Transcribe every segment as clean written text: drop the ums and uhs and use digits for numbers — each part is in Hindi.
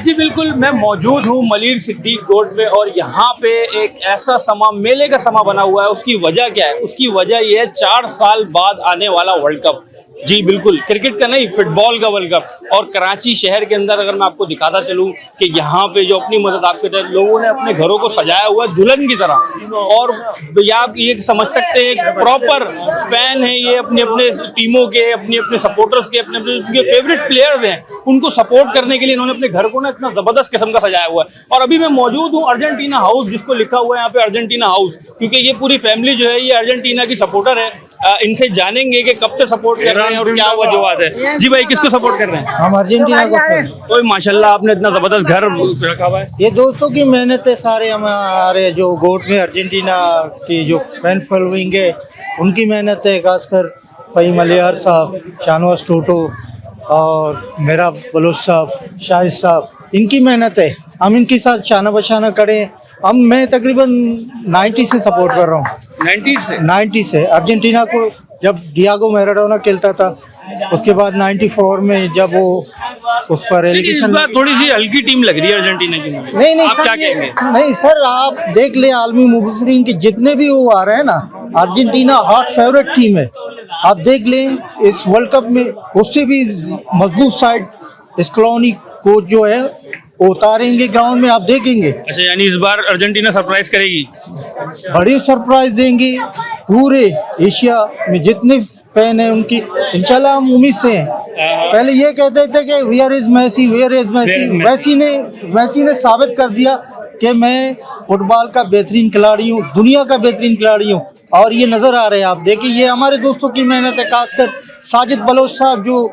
जी बिल्कुल, मैं मौजूद हूँ मलिर सिद्दीक रोड पे और यहाँ पे एक ऐसा समा, मेले का समा बना हुआ है। उसकी वजह क्या है? उसकी वजह ये है 4 साल बाद आने वाला वर्ल्ड कप। जी बिल्कुल, क्रिकेट का नहीं, फुटबॉल का वर्ल्ड कप। और कराची शहर के अंदर अगर मैं आपको दिखाता चलूँ कि यहाँ पे जो अपनी मदद आपके तहत लोगों ने अपने घरों को सजाया हुआ है दुल्हन की तरह। और आप ये समझ सकते हैं एक प्रॉपर फैन है ये, अपने अपने टीमों के, अपने अपने सपोर्टर्स के, अपने अपने उनके फेवरेट प्लेयर्स हैं, उनको सपोर्ट करने के लिए इन्होंने अपने घर को ना इतना जबरदस्त किस्म का सजाया हुआ है। और अभी मैं मौजूद हूँ अर्जेंटीना हाउस, जिसको लिखा हुआ है यहाँ पे अर्जेंटीना हाउस, क्योंकि ये पूरी फैमिली जो है ये अर्जेंटीना की सपोर्टर है। इनसे जानेंगे कि कब से सपोर्ट कर रहे हैं और क्या वजूहत है। जी भाई, किसको सपोर्ट कर रहे हैं? हम अर्जेंटीना को। ओए माशाल्लाह, आपने इतना जबरदस्त घर रखा हुआ है। ये दोस्तों की मेहनत है, सारे हमारे जो गोट में अर्जेंटीना की जो फैन फॉलोइंग है उनकी मेहनत है, खासकर फ़हीम अलियार साहब, शाहनवाज टोटो और मेरा बलोच साहब, शाहिद साहब, इनकी मेहनत है। हम इनके साथ शाना बशाना खड़े। मैं तकरीबन 90 से सपोर्ट कर रहा हूँ। 90 से अर्जेंटीना को। जब डियागो मैराडोना खेलता था, उसके बाद 94 में जब वो उस पर एलिगेशन, थोड़ी सी हल्की टीम लग रही है अर्जेंटीना की। नहीं आप सर, क्या कहेंगे? नहीं सर, आप देख ले आलमी मुबसरीन के जितने भी वो आ रहे हैं ना, अर्जेंटीना हॉट फेवरेट टीम है। आप देख लें इस वर्ल्ड कप में उससे भी मजबूत साइड स्कलोनी कोच जो है वो उतारेंगे ग्राउंड में, आप देखेंगे। अच्छा, यानी इस बार अर्जेंटीना सरप्राइज करेगी? बड़ी सरप्राइज देंगी। पूरे एशिया में जितने फैन हैं उनकी इंशाल्लाह हम उम्मीद से हैं। पहले ये कहते थे कि where is Messi, where is Messi. Messi ने साबित कर दिया कि मैं फुटबॉल का बेहतरीन खिलाड़ी हूँ, दुनिया का बेहतरीन खिलाड़ी हूँ। और ये नज़र आ रहे हैं, आप देखिए, ये हमारे दोस्तों की मेहनत है, खासकर साजिद बलोच साहब जो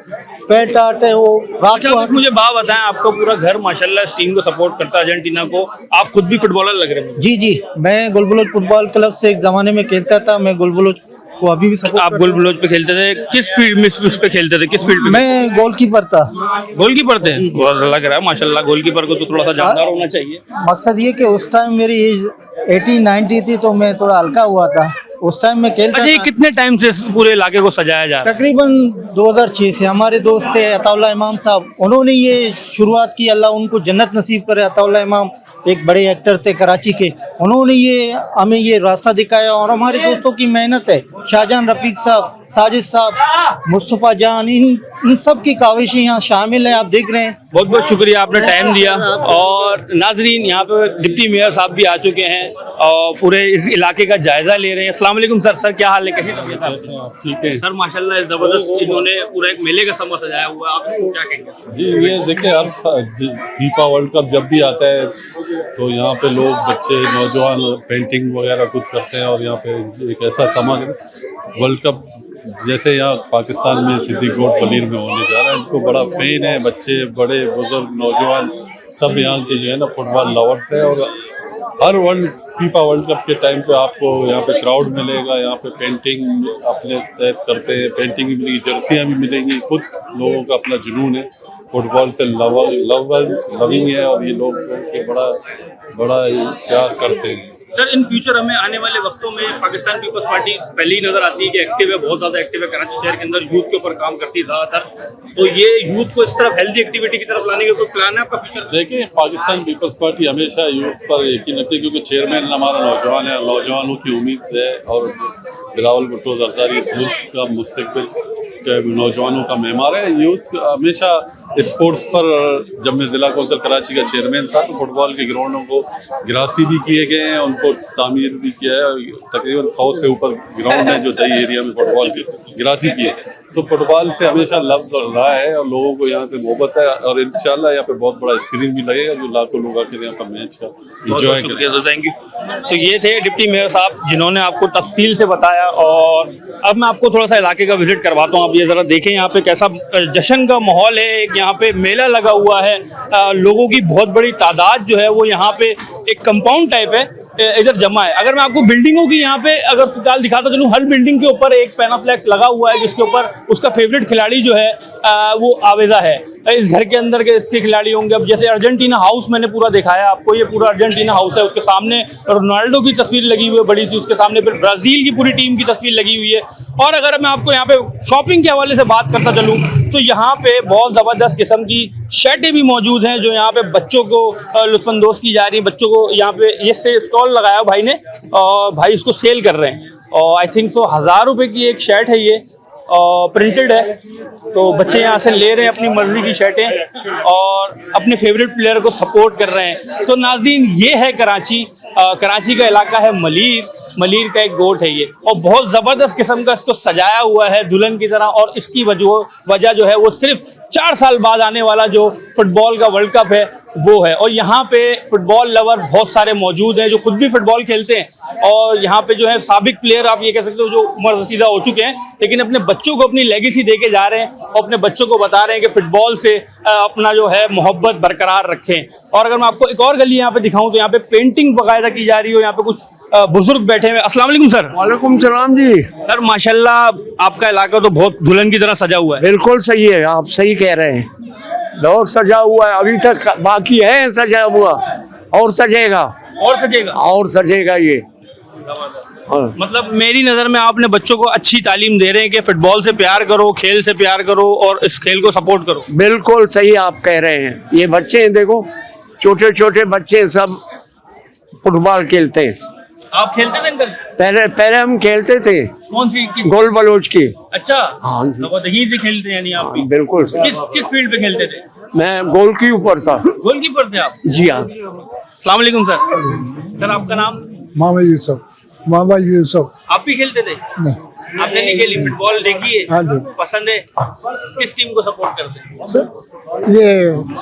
पैट आर्ट है वो रात को। मुझे बात बताएं, आपको पूरा घर माशाल्लाह इस टीम को सपोर्ट करता है अर्जेंटीना को, आप खुद भी फुटबॉलर लग रहे हैं। जी, मैं गुलबुलोच फुटबॉल क्लब से एक ज़माने में खेलता था। मैं गुलबुलोच को अभी भी सपोर्ट। आप गुलबुलोच पे खेलते थे? किस फील्ड में उस पे खेलते थे? किस फील्ड पे? मैं गोलकीपर था। गोलकीपर थे? लग रहा है माशाल्लाह, गोलकीपर को तो थोड़ा सा जानदार होना चाहिए। मकसद ये कि उस टाइम मेरी एज 18-19 थी, तो मैं थोड़ा हल्का हुआ था उस टाइम में खेलता। अच्छा, ये कितने टाइम से पूरे इलाके को सजाया जा रहा है? तकरीबन 2006 से। हमारे दोस्त थे अताउल्लाह इमाम साहब, उन्होंने ये शुरुआत की, अल्लाह उनको जन्नत नसीब करे। अताउल्लाह इमाम एक बड़े एक्टर थे कराची के, उन्होंने ये हमें ये रास्ता दिखाया। और हमारे दोस्तों की मेहनत है, शाहजहान रफीक साहब, साजिद साहब, मुस्तफ़ा जान, इन सब की काविशें यहाँ शामिल हैं, आप देख रहे हैं। बहुत बहुत शुक्रिया, आपने टाइम दिया। और नाजरीन, यहाँ पे डिप्टी मेयर साहब भी आ चुके हैं और पूरे इस इलाके का जायजा ले रहे हैं। अस्सलाम वालेकुम सर। सर क्या हाल है, कैसी तबीयत है? ठीक है सर, माशाल्लाह जबरदस्त इन्होंने पूरा एक मेले का समा सजाया हुआ है, आप क्या कहेंगे? जी, ये देखिए, हर फीफा वर्ल्ड कप जब भी आता है तो यहाँ पे लोग, बच्चे, नौजवान पेंटिंग वगैरह कुछ करते हैं। और यहाँ पे एक ऐसा समा वर्ल्ड कप जैसे यहाँ पाकिस्तान में सिद्दीक रोड पनीर में होने जा रहा है, इनको बड़ा फेन है। बच्चे, बड़े, बुजुर्ग, नौजवान सब यहाँ के जो है ना फुटबॉल लवर्स है। और हर फीफा वर्ल्ड कप के टाइम पे आपको यहाँ पे क्राउड मिलेगा, यहाँ पे पेंटिंग अपने तहत करते हैं, पेंटिंग भी मिलेगी, जर्सियाँ भी मिलेंगी। खुद लोगों का अपना जुनून है, फुटबॉल से लविंग है और ये लोग के बड़ा प्यार करते हैं। सर, इन फ्यूचर हमें आने वाले वक्तों में पाकिस्तान पीपल्स पार्टी पहले ही नजर आती है कि एक्टिव है, बहुत ज़्यादा एक्टिव है, कराची शहर के अंदर यूथ के ऊपर काम करती है ज़्यादातर। तो ये यूथ को इस तरफ हेल्दी एक्टिविटी की तरफ लाने का कोई प्लान है आपका फ्यूचर? देखिए, पाकिस्तान पीपल्स पार्टी हमेशा यूथ पर यकीन रखती है, क्योंकि चेयरमैन हमारा नौजवान है, नौजवानों की उम्मीद है। और बिलावल भुट्टो जरदारी इस मुल्क का मुस्तकबिल के नौजवानों का मेहमान है। यूथ हमेशा स्पोर्ट्स पर, जब मैं ज़िला कौंसिल कराची का चेयरमैन था तो फुटबॉल के ग्राउंडों को गिरासी भी किए गए हैं, उनको तामीर भी किया है। तकरीबन 100 से ऊपर ग्राउंड है जो दही एरिया में फुटबॉल की गिरासी किए। तो फुटबॉल से हमेशा लव रहा है और लोगों को यहाँ पे मोहब्बत है। और इंशाल्लाह यहाँ पे बहुत बड़ा स्क्रीन भी लगेगा जो लाखों लोग आकर यहाँ पर मैच का एंजॉय करेंगे। Thank you. तो ये थे डिप्टी मेयर साहब जिन्होंने आपको तफसील से बताया। और अब मैं आपको थोड़ा सा इलाके का विजिट करवाता हूँ। आप ये ज़रा देखें यहाँ पे कैसा जश्न का माहौल है। एक यहाँ पे मेला लगा हुआ है, लोगों की बहुत बड़ी तादाद जो है वो यहाँ पे एक कंपाउंड टाइप है इधर जमा है। अगर मैं आपको बिल्डिंगों की यहाँ पे अगर फिलहाल दिखाता चलूँ, हर बिल्डिंग के ऊपर एक पैनाफ्लेक्स लगा हुआ है जिसके ऊपर उसका फेवरेट खिलाड़ी जो है वो आवेजा है। इस घर के अंदर के इसके खिलाड़ी होंगे। अब जैसे अर्जेंटीना हाउस मैंने पूरा दिखाया आपको, ये पूरा अर्जेंटीना हाउस है, उसके सामने रोनाल्डो की तस्वीर लगी हुई है बड़ी सी, उसके सामने फिर ब्राज़ील की पूरी टीम की तस्वीर लगी हुई है। और अगर मैं आपको यहाँ पे शॉपिंग के हवाले से बात करता चलूँ तो यहाँ पे बहुत ज़बरदस्त किस्म की शर्टें भी मौजूद हैं जो यहाँ पे बच्चों को लुत्फ़अंदोज़ की जा रही हैं। बच्चों को यहाँ पे ये से स्टॉल लगाया भाई ने और भाई इसको सेल कर रहे हैं और आई थिंक 1000 रुपये की एक शर्ट है ये और प्रिंटेड है। तो बच्चे यहाँ से ले रहे हैं अपनी मर्जी की शर्टें और अपने फेवरेट प्लेयर को सपोर्ट कर रहे हैं। तो नाज़रीन ये है कराची, कराची का इलाका है मलीर का एक गोट है ये और बहुत ज़बरदस्त किस्म का इसको सजाया हुआ है दुल्हन की तरह। और इसकी वजह जो है वो सिर्फ 4 साल बाद आने वाला जो फुटबॉल का वर्ल्ड कप है वो है। और यहाँ पे फुटबॉल लवर बहुत सारे मौजूद हैं जो खुद भी फुटबॉल खेलते हैं और यहाँ पे जो है साबिक प्लेयर आप ये कह सकते हो जो उम्र रसीदा हो चुके हैं लेकिन अपने बच्चों को अपनी लेगेसी दे के जा रहे हैं और अपने बच्चों को बता रहे हैं कि फुटबॉल से अपना जो है मोहब्बत बरकरार रखें। और अगर मैं आपको एक और गली यहाँ पे दिखाऊं तो यहाँ पे पेंटिंग बाकायदा की जा रही हो। यहाँ पे कुछ बुजुर्ग बैठे हुए। अस्सलाम वालेकुम सर। वालेकुम सलाम जी। सर माशाल्लाह आपका इलाका तो बहुत दुल्हन की तरह सजा हुआ है। बिल्कुल सही है, आप सही कह रहे हैं। बहुत सजा हुआ है, अभी तक बाकी है सजा हुआ और सजेगा और सजेगा ये। मतलब मेरी नज़र में आपने बच्चों को अच्छी तालीम दे रहे हैं कि फुटबॉल से प्यार करो, खेल से प्यार करो और इस खेल को सपोर्ट करो। बिल्कुल सही आप कह रहे हैं। ये बच्चे हैं देखो, छोटे छोटे बच्चे सब फुटबॉल खेलते हैं। आप खेलते थे अंकल? पहले हम खेलते थे। कौन सी गोल बलोच की। अच्छा हाँ जी। नवादगी से खेलते हैं यानी आप भी? बिल्कुल। किस फील्ड पे खेलते थे? मैं गोल की ऊपर था। गोलकीपर थे आप? जी हाँ। अस्सलाम वालेकुम सर। सर आपका नाम? मोहम्मद यूसुफ। आप भी खेलते थे? नहीं। आपने नहीं खेली? फुटबॉल देखी है? हाँ जी। पसंद है? किस टीम को सपोर्ट करते हैं? ये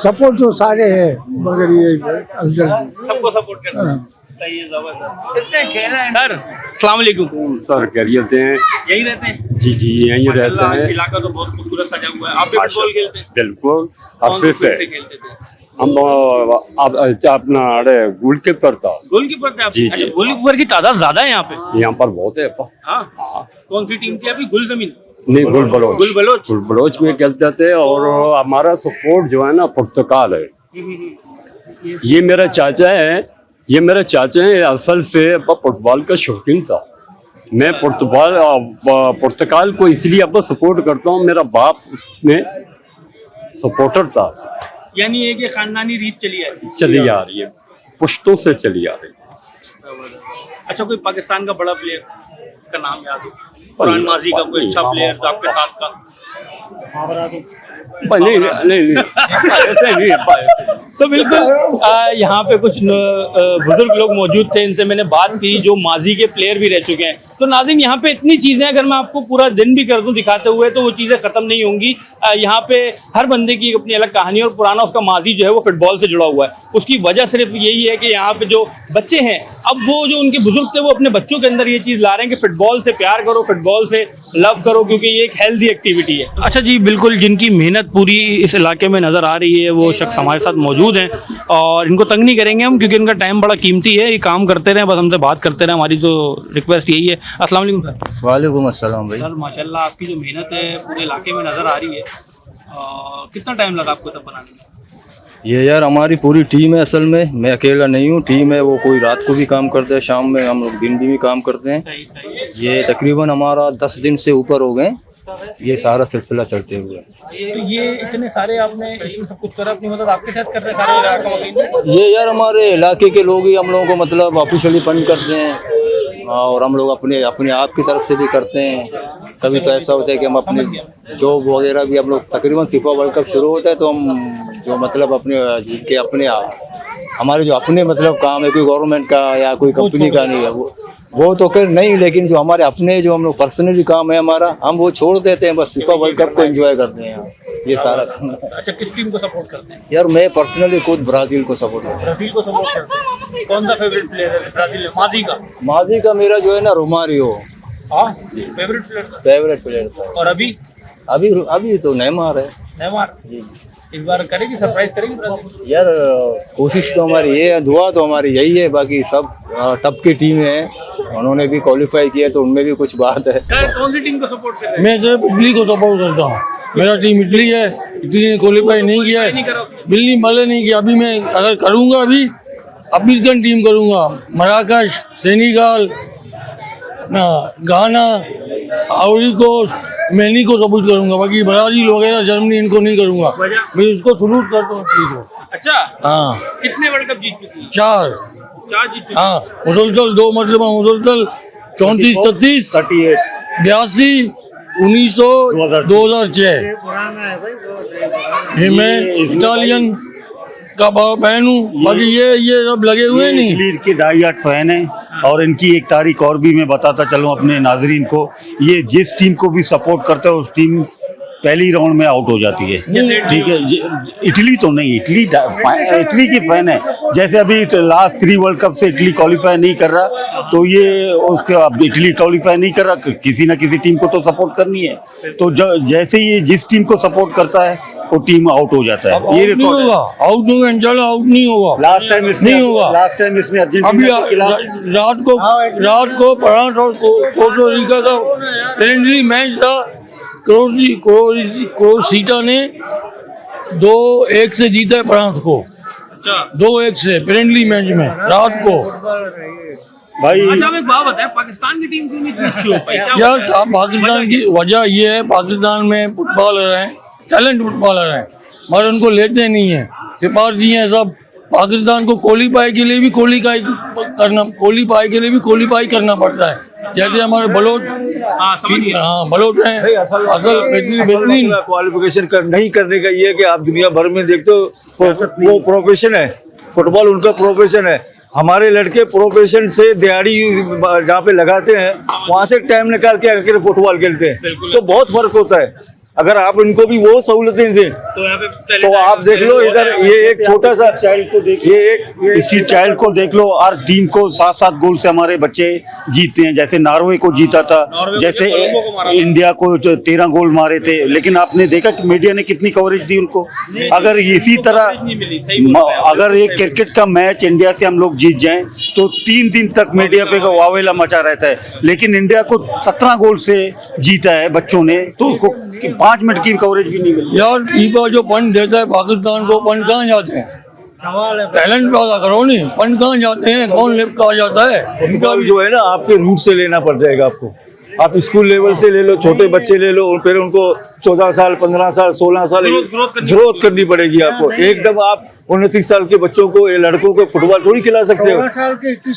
सपोर्ट तो सारे हैं मगर ये अफजल जी। सबको सपोर्ट करते हैं। सही है, जबरदस्त। इसने खेला है सर। अस्सलाम वालेकुम सर खैरियत हैं? यही रहते हैं? जी जी यहीं रहते माशाल्लाह, हैं। इलाका तो बहुत खूबसूरत सजा हुआ है। आप भी फुटबॉल खेलते हैं? बिल्कुल कौन अरसे सी से फील्ड पे खेलते थे? हम अपना अरे गोलकीपर था। गोलकीपर थे आप? जी, अच्छा, जी। गोलकीपर की तादाद ज्यादा है यहाँ पे? यहाँ पर बहुत है। हाँ। कौन सी टीम थी अभी? गुल जमीन? नहीं गुल बलोच गुल बलोच में खेलते थे और हमारा सपोर्ट जो है ना पुर्तगाल है। ये मेरा चाचा है असल से फुटबॉल का शौकीन था। मैं पुर्तगाल को इसलिए अब सपोर्ट करता हूँ, मेरा बाप उसमें सपोर्टर था। यानी ये कि खानदानी रीत चली आ रही है, पुश्तों से चली आ रही है। अच्छा, कोई पाकिस्तान का बड़ा प्लेयर का नाम याद हो? पुरान माजी का कोई अच्छा प्लेयर जो आपके साथ का? नहीं ऐसे नहीं है। तो बिल्कुल यहाँ पे कुछ बुजुर्ग लोग मौजूद थे, इनसे मैंने बात की जो माजी के प्लेयर भी रह चुके हैं। तो नाज़रीन यहाँ पे इतनी चीज़ें अगर मैं आपको पूरा दिन भी कर दूं दिखाते हुए तो वो चीज़ें ख़त्म नहीं होंगी। यहाँ पे हर बंदे की अपनी अलग कहानी और पुराना उसका माजी जो है वो फुटबॉल से जुड़ा हुआ है। उसकी वजह सिर्फ यही है कि यहाँ पे जो बच्चे हैं, अब वो जो उनके बुजुर्ग थे वो अपने बच्चों के अंदर ये चीज़ ला रहे हैं कि फुटबॉल से प्यार करो, फुटबॉल से लव करो, क्योंकि ये एक हेल्दी एक्टिविटी है। अच्छा जी, बिल्कुल जिनकी मेहनत पूरी इस इलाके में नज़र आ रही है वो शख्स हमारे साथ मौजूद हैं और इनको तंग नहीं करेंगे हम क्योंकि इनका टाइम बड़ा कीमती है। ये काम करते रहें, बस हमसे बात करते रहें, हमारी जो रिक्वेस्ट यही है। अस्सलाम वालेकुम सर। वालेकुम अस्सलाम भाई। सर माशाल्लाह आपकी जो मेहनत है पूरे इलाके में नज़र आ रही है। कितना टाइम लगा आपको तब बनाने में? ये यार हमारी पूरी टीम है, असल में मैं अकेला नहीं हूँ, टीम है। वो कोई रात को भी काम करते हैं, शाम में हम लोग दिन भी काम करते हैं। सही। ये तकरीबन हमारा 10 दिन से ऊपर हो गए ये सारा सिलसिला चलते हुए। तो ये इतने सारे आपने इसमें सब कुछ करा अपनी मतलब आपके साथ कर रहे सारे इलाका वाले? ये यार हमारे इलाके के लोग ही हम लोगों को मतलब ऑफिशियली फंड करते हैं और हम लोग अपने आप की तरफ से भी करते हैं। कभी तो ऐसा होता है कि हम अपने जॉब वगैरह भी हम लोग तकरीबन फीफा वर्ल्ड कप शुरू होता है तो हम जो मतलब अपने हमारे जो अपने मतलब काम है, कोई गवर्नमेंट का या कोई कंपनी का नहीं है, वो तो कर नहीं, लेकिन जो हमारे अपने जो हम लोग पर्सनली काम है हमारा, हम वो छोड़ देते हैं, बस फीफा वर्ल्ड कप को एंजॉय करते हैं। ये सारा काम है। अच्छा, किस टीम को सपोर्ट करते हैं? यार मैं पर्सनली खुद ब्राजील को सपोर्ट करता हूँ। ब्राजील को सपोर्ट करते हैं। कौन सा फेवरेट प्लेयर है ब्राजील में? माजी का मेरा जो है ना रोमारियो। हाँ, फेवरेट प्लेयर था। और अभी तो नेमार है। नेमार इस बार करेगी, सरप्राइज करेगी ब्राजील? यार कोशिश तो हमारी ये है, दुआ तो हमारी यही है, बाकी सब टप की टीम है, उन्होंने भी क्वालिफाई किया तो उनमें भी कुछ बात है। कौन सी टीम को सपोर्ट कर रहे हैं? मैं तो इटली को सपोर्ट करता हूँ। मेरा टीम इटली है, इटली ने क्वालिफाई नहीं किया है, बिल्ली मले नहीं किया। अभी मैं अगर करूँगा अभी अफ्रीकन टीम करूँगा, मराकश, सेनेगल, गाना, आइवरी कोस्ट, मैं इन्हीं को सपोर्ट करूंगा, बाकी ब्राजील वगैरह जर्मनी इनको नहीं करूंगा। मैं इसको सलूट करता हूँ इटली को। अच्छा, हाँ, कितने वर्ल्ड कप जीत चुकी है? 4। 4 जीत चुकी है। हाँ, मुसलसल 2 मरतबा मुसलसल 34, 36, 82, 1900, 2006। ये मैं इटालियन का फैन हूँ, बाकी ये सब लगे हुए नहीं। इटली के डाई-हार्ड फैन है और इनकी एक तारीख और भी मैं बताता चलूँ अपने नाजरीन को, ये जिस टीम को भी सपोर्ट करता है उस टीम पहली राउंड में आउट हो जाती है। ठीक है, इटली तो नहीं, इटली की फैन है। जैसे अभी लास्ट 3 वर्ल्ड कप से इटली क्वालिफाई नहीं कर रहा, तो ये उसके अब इटली क्वालिफाई नहीं कर रहा, किसी ना किसी टीम को तो सपोर्ट करनी है। तो जैसे ये जिस टीम को सपोर्ट करता है वो टीम आउट हो जाता है। ये नहीं होगा, आउट नहीं होगा, इंशाल्लाह आउट नहीं होगा। लास्ट टाइम नहीं होगा। लास्ट टाइम इसने अभी अर्जेंटीना के खिलाफ रात को फ्रांस और कोस्टारिका का फ्रेंडली मैच था। क्रोएशिया ने 2-1 से जीता है फ्रांस को। अच्छा 2-1 से फ्रेंडली मैच में रात को। भाई अच्छा, अब एक बात बताएं, पाकिस्तान की टीम क्यों नहीं इतनी अच्छी हो पाई? क्या यार वजह है? पाकिस्तान की वजह ये है, पाकिस्तान में फुटबॉलर हैं, टैलेंट फुटबॉलर हैं, मगर उनको लेते नहीं है। सिफारशी हैं सब। पाकिस्तान को क्वालीफाई के लिए भी क्वालीफाई करना पड़ता है। जैसे हमारे बलोच, हाँ, समझ गया। हाँ बलोच हैं, असल बेहतरीन। क्वालिफिकेशन नहीं करने का ये है कि आप दुनिया भर में देखते हो वो प्रोफेशन है, फुटबॉल उनका प्रोफेशन है। हमारे लड़के प्रोफेशन से दिहाड़ी जहाँ पे लगाते हैं वहाँ से टाइम निकाल के आकर फुटबॉल खेलते हैं, तो बहुत फर्क होता है। अगर आप इनको भी वो सहूलतें दें तो यहाँ पे तो आप देख लो इधर, ये एक छोटा सा चाइल्ड को देख, ये स्ट्रीट चाइल्ड को देख लो, हर टीम को 7-7 गोल से हमारे बच्चे जीतते हैं। जैसे नॉर्वे को जीता था, जैसे इंडिया को 13 गोल मारे थे, लेकिन आपने देखा कि मीडिया ने कितनी कवरेज दी उनको। अगर इसी तरह अगर एक क्रिकेट का मैच इंडिया से हम लोग जीत जाएं तो 3 दिन तक मीडिया पे वावेला मचा रहता है, लेकिन इंडिया को 17 गोल से जीता है बच्चों ने, तो उसको 5 मिनट की कवरेज भी नहीं मिली। यार फीफा जो फंड देता है पाकिस्तान को, फंड कहाँ जाते हैं? टैलेंट पैदा करो नहीं, फंड कहाँ जाते हैं? कौन लिफ्ट आ जाता है? उनका भी जो है ना आपके रूट से लेना पड़ जाएगा आपको। आप स्कूल लेवल से ले लो, छोटे बच्चे ले लो, और फिर उनको 14 साल 15 साल 16 साल ग्रोथ करनी पड़ेगी आपको। एकदम आप 29 साल के बच्चों को, ये लड़कों को फुटबॉल थोड़ी खिला सकते हो।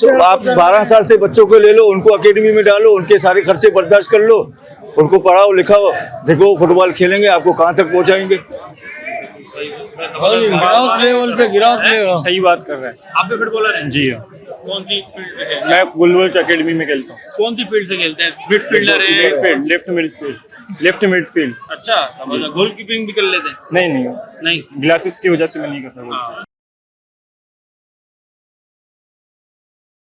तो आप 12 साल से बच्चों को ले लो, उनको अकेडमी में डालो, उनके सारे खर्चे बर्दाश्त कर लो, उनको पढ़ाओ लिखाओ, देखो फुटबॉल खेलेंगे, आपको कहाँ तक पहुँचाएंगे। गिरास लेवल पे गिरास लेवल। सही बात कर रहे हैं। आप भी फुटबॉलर हैं? जी हाँ, कौन सी फील्ड से खेलते हैं? मैं गुलवर्ज अकेडमी में खेलता हूँ। कौन सी फील्ड से खेलते हैं? मिडफील्डर है? Midfield, left midfield. अच्छा, गोलकीपिंग भी कर लेते हैं? नहीं, नहीं, ग्लासेस की वजह से मैं नहीं करता।